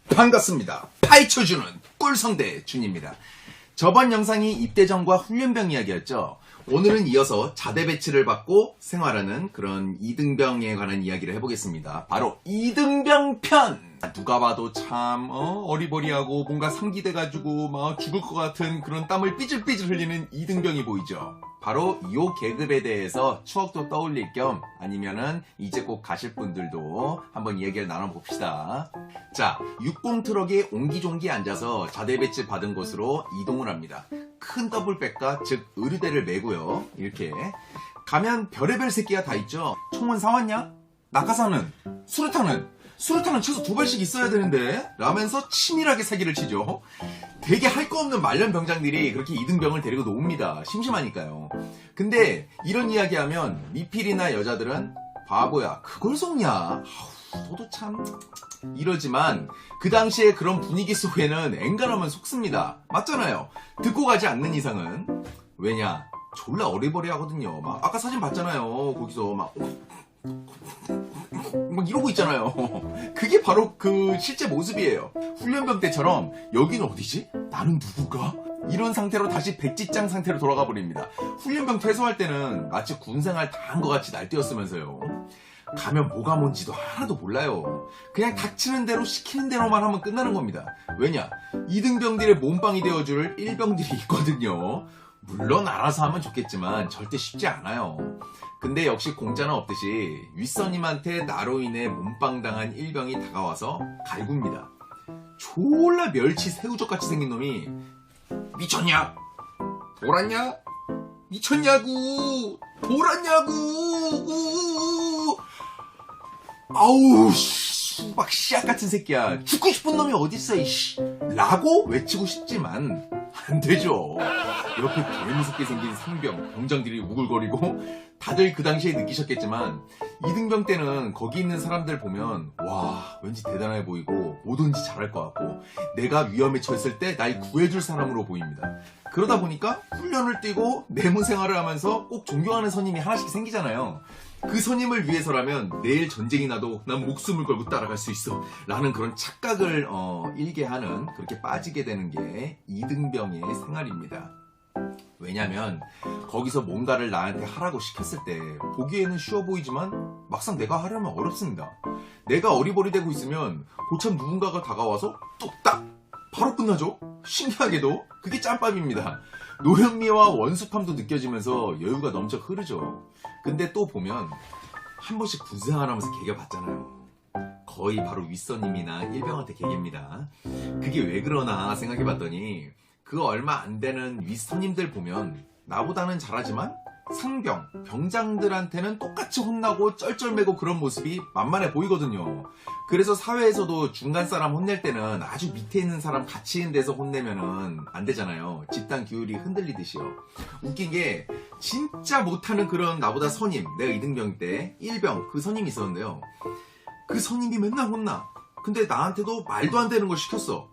반갑습니다. 파헤쳐주는 꿀성대 준입니다. 저번 영상이 입대 전과 훈련병 이야기였죠. 오늘은 이어서 자대 배치를 받고 생활하는 그런 이등병에 관한 이야기를 해보겠습니다. 바로 이등병 편! 누가 봐도 참 어리버리하고 뭔가 상기돼가지고 막 죽을 것 같은 그런 땀을 삐질삐질 흘리는 이등병이 보이죠. 바로 이 계급에 대해서 추억도 떠올릴 겸 아니면은 이제 꼭 가실 분들도 한번 이야기를 나눠봅시다. 자, 60 트럭에 옹기종기 앉아서 자대 배치 받은 곳으로 이동을 합니다. 큰 더블백과 즉 의류대를 메고요. 이렇게 가면 별의별 새끼가 다 있죠. 총은 사왔냐? 낙하산은? 수류탄은 최소 2발씩 있어야 되는데 라면서 치밀하게 사기를 치죠. 되게 할 거 없는 말년 병장들이 그렇게 이등병을 데리고 노옵니다. 심심하니까요. 근데 이런 이야기하면 미필이나 여자들은 바보야 그걸 속냐? 너도 참 이러지만 그 당시에 그런 분위기 속에는 엔간하면 속습니다. 맞잖아요. 듣고 가지 않는 이상은. 왜냐? 졸라 어리버리하거든요. 막 아까 사진 봤잖아요. 거기서 막 이러고 있잖아요. 그게 바로 그 실제 모습이에요. 훈련병 때처럼 여기는 어디지? 나는 누구가? 이런 상태로 다시 백지장 상태로 돌아가 버립니다. 훈련병 퇴소할 때는 마치 군생활 다 한 것 같이 날뛰었으면서요. 가면 뭐가 뭔지도 하나도 몰라요. 그냥 닥치는 대로 시키는 대로만 하면 끝나는 겁니다. 왜냐? 이등병들의 몸빵이 되어줄 일병들이 있거든요. 물론 알아서 하면 좋겠지만 절대 쉽지 않아요. 근데 역시 공짜는 없듯이 윗선님한테 나로 인해 몸빵당한 일병이 다가와서 갈굽니다. 졸라 멸치 새우젓같이 생긴 놈이 미쳤냐? 돌았냐? 미쳤냐고? 돌았냐고? 아우 수박 씨앗 같은 새끼야. 죽고 싶은 놈이 어딨어 이씨 라고 외치고 싶지만 안 되죠. 이렇게 개무섭게 생긴 상병, 병장들이 우글거리고 다들 그 당시에 느끼셨겠지만 이등병 때는 거기 있는 사람들 보면 와 왠지 대단해 보이고 뭐든지 잘할 것 같고 내가 위험에 처했을 때 날 구해줄 사람으로 보입니다. 그러다 보니까 훈련을 뛰고 내무 생활을 하면서 꼭 존경하는 선임이 하나씩 생기잖아요. 그 선임을 위해서라면 내일 전쟁이 나도 난 목숨을 걸고 따라갈 수 있어 라는 그런 착각을 일게 하는 그렇게 빠지게 되는 게 이등병의 생활입니다. 왜냐면 거기서 뭔가를 나한테 하라고 시켰을 때 보기에는 쉬워 보이지만 막상 내가 하려면 어렵습니다. 내가 어리버리되고 있으면 고참 누군가가 다가와서 뚝딱 바로 끝나죠. 신기하게도 그게 짬밥입니다. 노련미와 원숙함도 느껴지면서 여유가 넘쳐 흐르죠. 근데 또 보면 한 번씩 군생활하면서 개겨 봤잖아요. 거의 바로 윗선님이나 일병한테 개깁니다. 그게 왜 그러나 생각해봤더니 그 얼마 안 되는 윗선님들 보면 나보다는 잘하지만 상병, 병장들한테는 똑같이 혼나고 쩔쩔매고 그런 모습이 만만해 보이거든요. 그래서 사회에서도 중간 사람 혼낼 때는 아주 밑에 있는 사람 같이 있는 데서 혼내면은 안 되잖아요. 집단 규율이 흔들리듯이요. 웃긴 게 진짜 못하는 그런 나보다 선임, 내가 이등병 때 1병 그 선임이 있었는데요. 그 선임이 맨날 혼나. 근데 나한테도 말도 안 되는 걸 시켰어.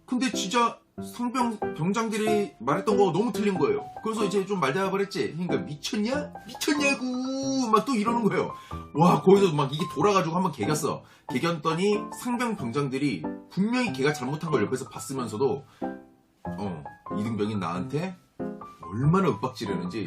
근데 진짜 상병 병장들이 말했던 거 너무 틀린 거예요. 그래서 이제 좀 말대답을했지. 그러니까 미쳤냐? 미쳤냐고 막 또 이러는 거예요. 와 거기서 막 이게 돌아가지고 한번 개겼어. 개겼더니 상병 병장들이 분명히 걔가 잘못한 걸 옆에서 봤으면서도 이등병인 나한테 얼마나 윽박지르는지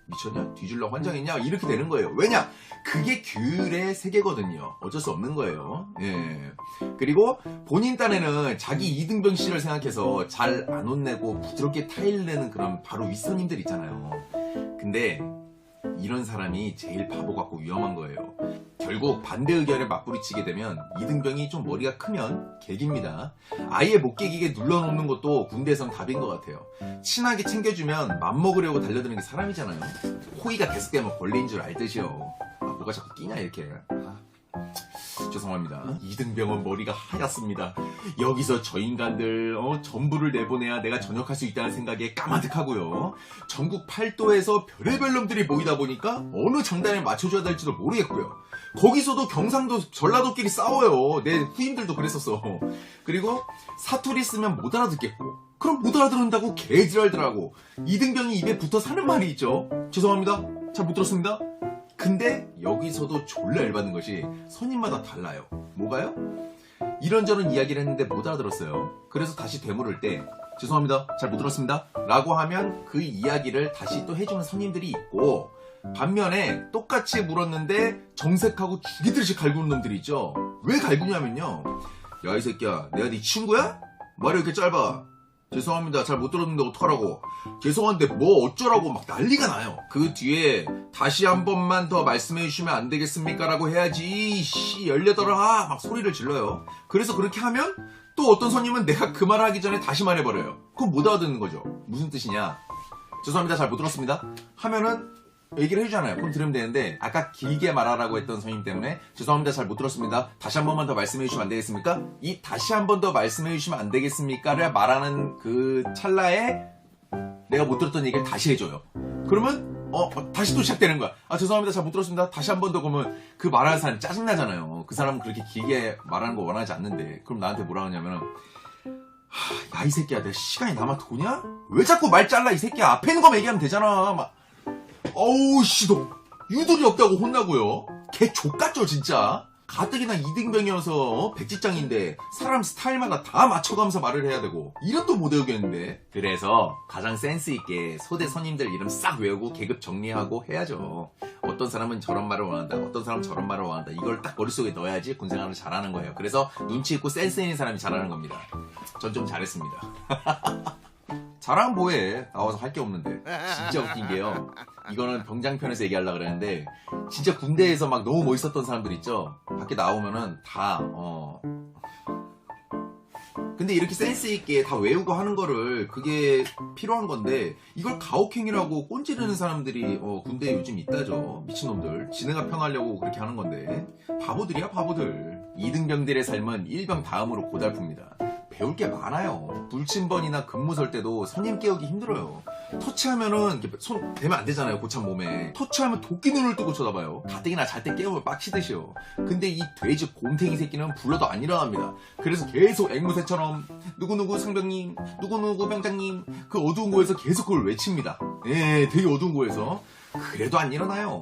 미쳤냐? 뒤질러 환장했냐? 이렇게 되는 거예요. 왜냐? 그게 규율의 세계거든요. 어쩔 수 없는 거예요. 예. 그리고 본인 딴에는 자기 이등병 씨를 생각해서 잘 안 혼내고 부드럽게 타일 내는 그런 바로 윗선님들 있잖아요. 근데 이런 사람이 제일 바보 같고 위험한 거예요. 결국 반대 의견에 맞부딪히게 되면 이등병이 좀 머리가 크면 개깁니다. 아예 못 개기게 눌러놓는 것도 군대에선 답인 것 같아요. 친하게 챙겨주면 맘먹으려고 달려드는 게 사람이잖아요. 호의가 계속되면 권리인 줄 알듯이요. 뭐가 자꾸 끼냐 이렇게. 죄송합니다. 이등병은 머리가 하얗습니다. 여기서 저 인간들 전부를 내보내야 내가 전역할 수 있다는 생각에 까마득하고요. 전국 팔도에서 별의별 놈들이 모이다 보니까 어느 장단에 맞춰줘야 될지도 모르겠고요. 거기서도 경상도 전라도끼리 싸워요. 내 후임들도 그랬었어. 그리고 사투리 쓰면 못 알아듣겠고 그럼 못 알아들은다고 개지랄더라고. 이등병이 입에 붙어 사는 말이 있죠. 죄송합니다. 잘 못 들었습니다. 근데 여기서도 졸라 열받는 것이 선임마다 달라요. 뭐가요? 이런저런 이야기를 했는데 못 알아들었어요. 그래서 다시 되물을 때 죄송합니다. 잘 못 들었습니다. 라고 하면 그 이야기를 다시 또 해주는 선임들이 있고, 반면에 똑같이 물었는데 정색하고 죽이듯이 갈구는 놈들이 있죠. 왜 갈구냐면요. 야, 이 새끼야, 내가 네 친구야? 말이 이렇게 짧아. 죄송합니다. 잘 못 들었는데 어떡하라고. 죄송한데 뭐 어쩌라고 막 난리가 나요. 그 뒤에 다시 한 번만 더 말씀해 주시면 안 되겠습니까? 라고 해야지. 씨, 18아 막 소리를 질러요. 그래서 그렇게 하면 또 어떤 손님은 내가 그 말 하기 전에 다시 말해버려요. 그럼 못 알아듣는 거죠. 무슨 뜻이냐. 죄송합니다. 잘 못 들었습니다. 하면은 얘기를 해주잖아요. 그럼 들으면 되는데, 아까 길게 말하라고 했던 선생님 때문에 죄송합니다. 잘 못 들었습니다. 다시 한 번만 더 말씀해 주시면 안 되겠습니까? 이 다시 한 번 더 말씀해 주시면 안 되겠습니까를 말하는 그 찰나에 내가 못 들었던 얘기를 다시 해줘요. 그러면 다시 또 시작되는 거야. 아, 죄송합니다. 잘 못 들었습니다. 다시 한 번 더. 그러면 그 말하는 사람 짜증나잖아요. 그 사람은 그렇게 길게 말하는 거 원하지 않는데. 그럼 나한테 뭐라 하냐면은, 야, 이 새끼야, 내가 시간이 남아 도냐? 왜 자꾸 말 잘라, 이 새끼야. 앞에 있는 거만 얘기하면 되잖아. 막. 어우, 씨, 너 유도리 없다고 혼나고요. 개 족같죠, 진짜. 가뜩이나 이등병이어서 백지장인데 사람 스타일마다 다 맞춰가면서 말을 해야 되고, 이런 또 못 외우겠는데. 그래서 가장 센스 있게 소대 선임들 이름 싹 외우고 계급 정리하고 해야죠. 어떤 사람은 저런 말을 원한다, 어떤 사람은 저런 말을 원한다. 이걸 딱 머릿속에 넣어야지 군생활을 잘하는 거예요. 그래서 눈치 있고 센스 있는 사람이 잘하는 겁니다. 전 좀 잘했습니다. 잘하면 뭐해. 나와서 할 게 없는데. 진짜 웃긴 게요. 이거는 병장편에서 얘기하려고 그랬는데, 진짜 군대에서 막 너무 멋있었던 사람들 있죠? 밖에 나오면은 다, 근데 이렇게 센스있게 다 외우고 하는 거를, 그게 필요한 건데, 이걸 가혹행위라고 꼰지르는 사람들이, 군대에 요즘 있다죠. 미친놈들. 지네가 편하려고 그렇게 하는 건데. 바보들이야, 바보들. 이등병들의 삶은 일병 다음으로 고달픕니다. 배울 게 많아요. 불침번이나 근무 설 때도 선임 깨우기 힘들어요. 터치하면은 손 대면 안 되잖아요. 고참 몸에. 터치하면 도끼 눈을 뜨고 쳐다봐요. 가뜩이나 잘 때 깨우면 빡치듯이요. 근데 이 돼지 곰탱이 새끼는 불러도 안 일어납니다. 그래서 계속 앵무새처럼 누구누구 상병님, 누구누구 병장님, 그 어두운 곳에서 계속 그걸 외칩니다. 예, 되게 어두운 곳에서. 그래도 안 일어나요.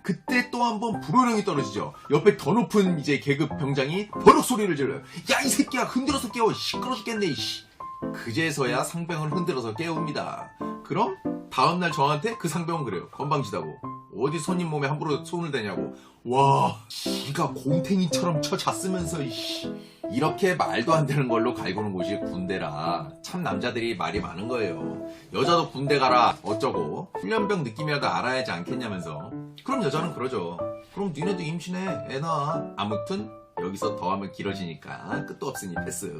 그때 또 한 번 불호령이 떨어지죠. 옆에 더 높은 이제 계급 병장이 버럭 소리를 질러요. 야, 이 새끼야, 흔들어서 깨워. 시끄러 죽겠네, 이씨. 그제서야 상병을 흔들어서 깨웁니다. 그럼 다음날 저한테 그 상병은 그래요. 건방지다고. 어디 손님 몸에 함부로 손을 대냐고. 와, 기가 곰탱이처럼 쳐 잤으면서, 이씨. 이렇게 말도 안 되는 걸로 갈구는 곳이 군대라 참 남자들이 말이 많은 거예요. 여자도 군대 가라 어쩌고 훈련병 느낌이라도 알아야지 않겠냐면서. 그럼 여자는 그러죠. 그럼 니네도 임신해, 애 낳아. 아무튼 여기서 더하면 길어지니까 끝도 없으니 패스.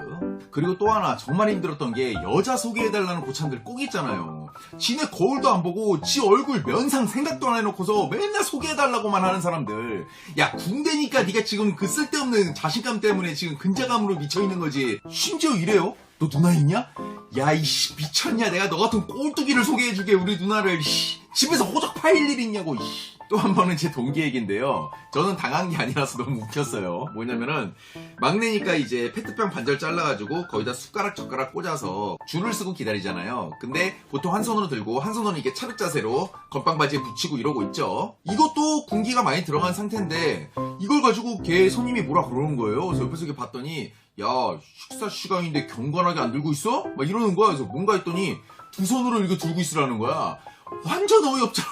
그리고 또 하나 정말 힘들었던 게, 여자 소개해달라는 고참들 꼭 있잖아요. 지네 거울도 안 보고 지 얼굴 면상 생각도 안 해놓고서 맨날 소개해달라고만 하는 사람들. 야, 군대니까 네가 지금 그 쓸데없는 자신감 때문에 지금 근자감으로 미쳐있는 거지. 심지어 이래요. 너 누나 있냐? 야, 이씨, 미쳤냐? 내가 너 같은 꼴뚜기를 소개해주게, 우리 누나를. 씨, 집에서 호적 파일 일 있냐고. 이씨. 또 한 번은 제 동기 얘기인데요. 저는 당한 게 아니라서 너무 웃겼어요. 뭐냐면은 막내니까 이제 페트병 반절 잘라가지고 거기다 숟가락 젓가락 꽂아서 줄을 쓰고 기다리잖아요. 근데 보통 한 손으로 들고 한 손으로 이게 차렷 자세로 건빵 바지에 붙이고 이러고 있죠. 이것도 군기가 많이 들어간 상태인데 이걸 가지고 걔 손님이 뭐라 그러는 거예요. 그래서 옆에서 이렇게 봤더니, 야, 식사 시간인데 경건하게 안 들고 있어? 막 이러는 거야. 그래서 뭔가 했더니 두 손으로 이렇게 들고 있으라는 거야. 완전 어이없잖아.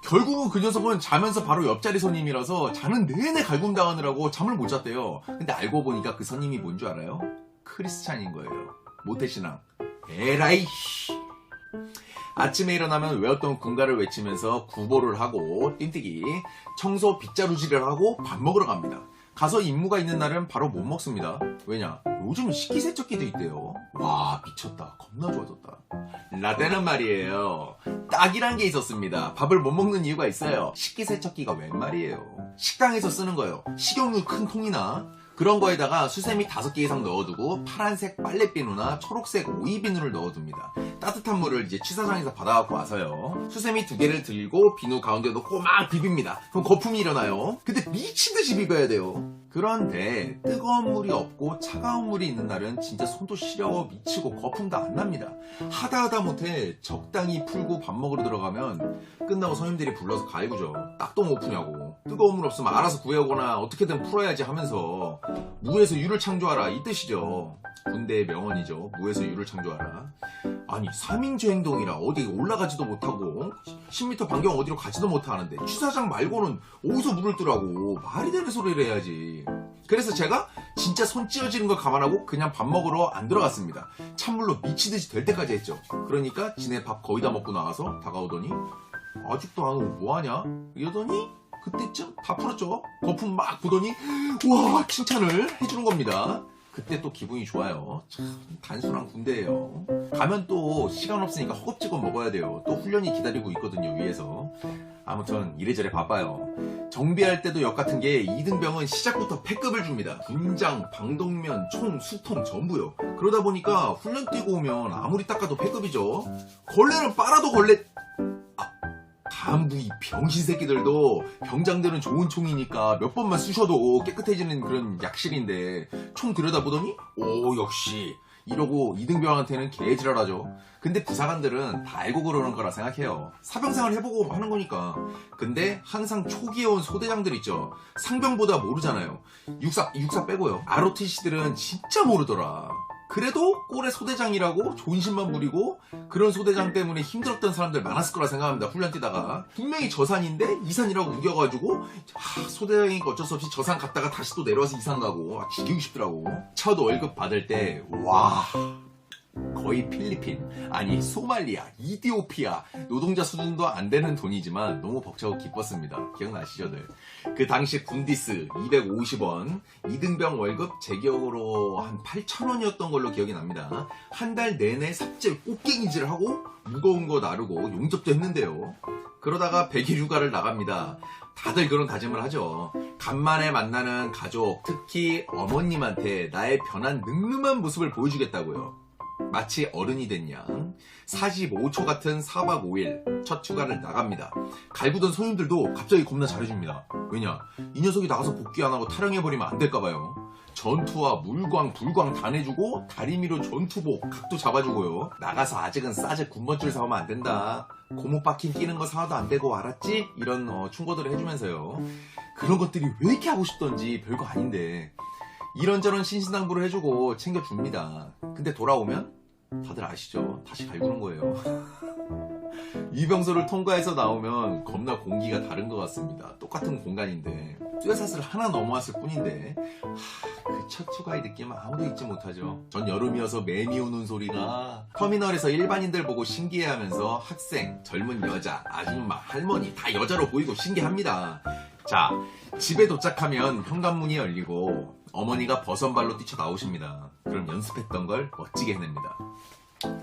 결국은 그 녀석은 자면서 바로 옆자리 손님이라서 자는 내내 갈굼당하느라고 잠을 못 잤대요. 근데 알고 보니까 그 손님이 뭔 줄 알아요? 크리스찬인 거예요. 모태신앙. 에라이. 아침에 일어나면 외웠던 군가를 외치면서 구보를 하고 띵뛰기, 청소 빗자루질을 하고 밥 먹으러 갑니다. 가서 임무가 있는 날은 바로 못 먹습니다. 왜냐? 요즘 식기세척기도 있대요. 와, 미쳤다. 겁나 좋아졌다. 라떼는 말이에요. 딱이란 게 있었습니다. 밥을 못 먹는 이유가 있어요. 식기세척기가 웬 말이에요. 식당에서 쓰는 거요. 식용유 큰 통이나 그런 거에다가 수세미 5개 이상 넣어두고 파란색 빨래비누나 초록색 오이비누를 넣어둡니다. 따뜻한 물을 이제 취사장에서 받아갖고 와서요. 수세미 2개를 들고 비누 가운데 넣고 막 비빕니다. 그럼 거품이 일어나요. 근데 미친듯이 비벼야 돼요. 그런데 뜨거운 물이 없고 차가운 물이 있는 날은 진짜 손도 시려워 미치고 거품도 안 납니다. 하다 못해 적당히 풀고 밥 먹으러 들어가면 끝나고 선임들이 불러서 갈구죠. 딱도 못 푸냐고. 뜨거운 물 없으면 알아서 구해오거나 어떻게든 풀어야지 하면서 무에서 유를 창조하라 이 뜻이죠. 군대의 명언이죠. 무에서 유를 창조하라. 아니 3인조 행동이라 어디 올라가지도 못하고 10m 반경 어디로 가지도 못하는데 취사장 말고는 어디서 물을 뜨라고. 말이 되는 소리를 해야지. 그래서 제가 진짜 손 찌어지는 걸 감안하고 그냥 밥 먹으러 안 들어갔습니다. 찬물로 미치듯이 될 때까지 했죠. 그러니까 지네 밥 거의 다 먹고 나와서 다가오더니 아직도 안 오고 뭐하냐 이러더니 그때쯤 다 풀었죠. 거품 막 부더니 와 칭찬을 해주는 겁니다. 그때 또 기분이 좋아요. 참 단순한 군대예요. 가면 또 시간 없으니까 허겁지겁 먹어야 돼요. 또 훈련이 기다리고 있거든요 위에서. 아무튼 이래저래 바빠요. 정비할 때도 역 같은 게 이등병은 시작부터 패급을 줍니다. 군장, 방독면, 총, 수통 전부요. 그러다 보니까 훈련 뛰고 오면 아무리 닦아도 패급이죠. 걸레는 빨아도 걸레. 간부 이 병신 새끼들도 병장들은 좋은 총이니까 몇 번만 쑤셔도 깨끗해지는 그런 약실인데 총 들여다보더니 오 역시 이러고 이등병한테는 개지랄하죠. 근데 부사관들은 다 알고 그러는 거라 생각해요. 사병생활 해보고 하는 거니까. 근데 항상 초기에 온 소대장들 있죠. 상병보다 모르잖아요. 육사 빼고요. ROTC들은 진짜 모르더라. 그래도 꼴의 소대장이라고 존심만 부리고 그런 소대장 때문에 힘들었던 사람들 많았을 거라 생각합니다. 훈련 뛰다가 분명히 저산인데 이산이라고 우겨가지고 소대장이니까 어쩔 수 없이 저산 갔다가 다시 또 내려와서 이산 가고 죽이고 싶더라고. 첫 월급 받을 때 와 거의 필리핀 아니 소말리아 이디오피아 노동자 수준도 안 되는 돈이지만 너무 벅차고 기뻤습니다. 기억나시죠들? 그 당시 군디스 250원 2등병 월급 제 기억으로 한 8,000원이었던 걸로 기억이 납니다. 한 달 내내 삽질 꽃갱이질을 하고 무거운 거 나르고 용접도 했는데요. 그러다가 100일 휴가를 나갑니다. 다들 그런 다짐을 하죠. 간만에 만나는 가족, 특히 어머님한테 나의 변한 늠름한 모습을 보여주겠다고요. 마치 어른이 된 양 45초 같은 4박 5일 첫 휴가를 나갑니다. 갈구던 손님들도 갑자기 겁나 잘해줍니다. 왜냐? 이 녀석이 나가서 복귀 안 하고 탈영해버리면 안 될까봐요. 전투와 물광, 불광 다 내주고 다리미로 전투복, 각도 잡아주고요. 나가서 아직은 싸제 군번줄 사오면 안 된다. 고무 바퀴 끼는 거 사와도 안 되고 알았지? 이런 충고들을 해주면서요. 그런 것들이 왜 이렇게 하고 싶던지 별거 아닌데 이런저런 신신당부를 해주고 챙겨줍니다. 근데 돌아오면 다들 아시죠? 다시 갈구는 거예요. 유병소를 통과해서 나오면 겁나 공기가 다른 것 같습니다. 똑같은 공간인데 쇠사슬 하나 넘어왔을 뿐인데 그 첫 휴가의 느낌은 아무도 잊지 못하죠. 전 여름이어서 매미 우는 소리가 터미널에서 일반인들 보고 신기해하면서 학생, 젊은 여자, 아줌마, 할머니 다 여자로 보이고 신기합니다. 자, 집에 도착하면 현관문이 열리고 어머니가 버선발로 뛰쳐나오십니다. 그럼 연습했던 걸 멋지게 해냅니다.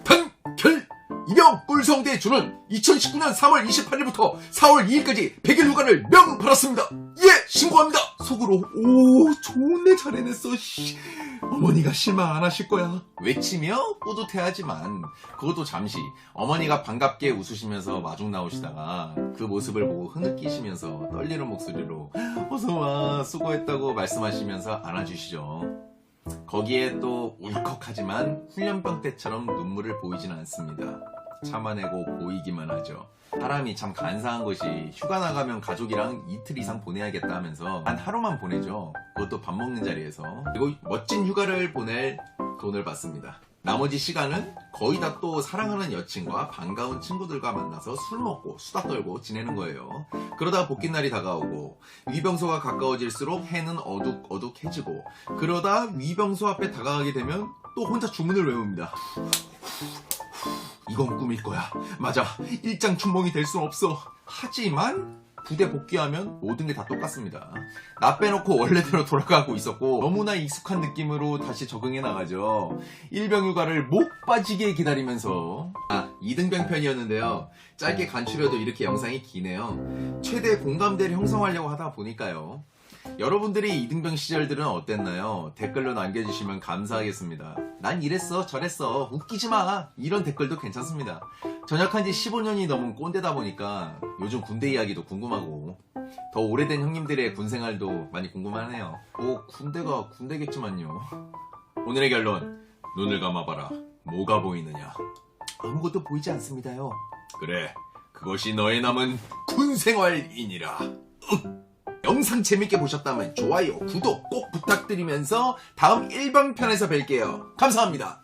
판결! 이병 꿀성대에 주는 2019년 3월 28일부터 4월 2일까지 100일 휴가를 명받았습니다. 예! 신고합니다! 속으로 오 좋네 잘해냈어. 어머니가 실망 안 하실 거야. 외치며 뿌듯해하지만 그것도 잠시 어머니가 반갑게 웃으시면서 마중 나오시다가 그 모습을 보고 흐느끼시면서 떨리는 목소리로 어서와 수고했다고 말씀하시면서 안아주시죠. 거기에 또 울컥하지만 훈련병 때처럼 눈물을 보이지는 않습니다. 참아내고 보이기만 하죠. 사람이 참 간사한 것이 휴가 나가면 가족이랑 이틀 이상 보내야겠다 하면서 한 하루만 보내죠. 그것도 밥 먹는 자리에서. 그리고 멋진 휴가를 보낼 돈을 받습니다. 나머지 시간은 거의 다 또 사랑하는 여친과 반가운 친구들과 만나서 술 먹고 수다 떨고 지내는 거예요. 그러다 복귀날이 다가오고 위병소가 가까워질수록 해는 어둑어둑해지고 그러다 위병소 앞에 다가가게 되면 또 혼자 주문을 외웁니다. 이건 꿈일 거야. 맞아. 일장춘몽이 될 순 없어. 하지만 부대 복귀하면 모든 게 다 똑같습니다. 나 빼놓고 원래대로 돌아가고 있었고 너무나 익숙한 느낌으로 다시 적응해 나가죠. 일병휴가를 못 빠지게 기다리면서 2등병 편이었는데요. 짧게 간추려도 이렇게 영상이 기네요. 최대 공감대를 형성하려고 하다 보니까요. 여러분들이 2등병 시절들은 어땠나요? 댓글로 남겨주시면 감사하겠습니다. 난 이랬어 저랬어 웃기지 마 이런 댓글도 괜찮습니다. 전역한 지 15년이 넘은 꼰대다 보니까 요즘 군대 이야기도 궁금하고 더 오래된 형님들의 군 생활도 많이 궁금하네요. 군대가 군대겠지만요. 오늘의 결론, 눈을 감아봐라. 뭐가 보이느냐? 아무것도 보이지 않습니다요. 그래, 그것이 너의 남은 군 생활이니라. 영상 재밌게 보셨다면 좋아요, 구독 꼭 부탁드리면서 다음 1번 편에서 뵐게요. 감사합니다.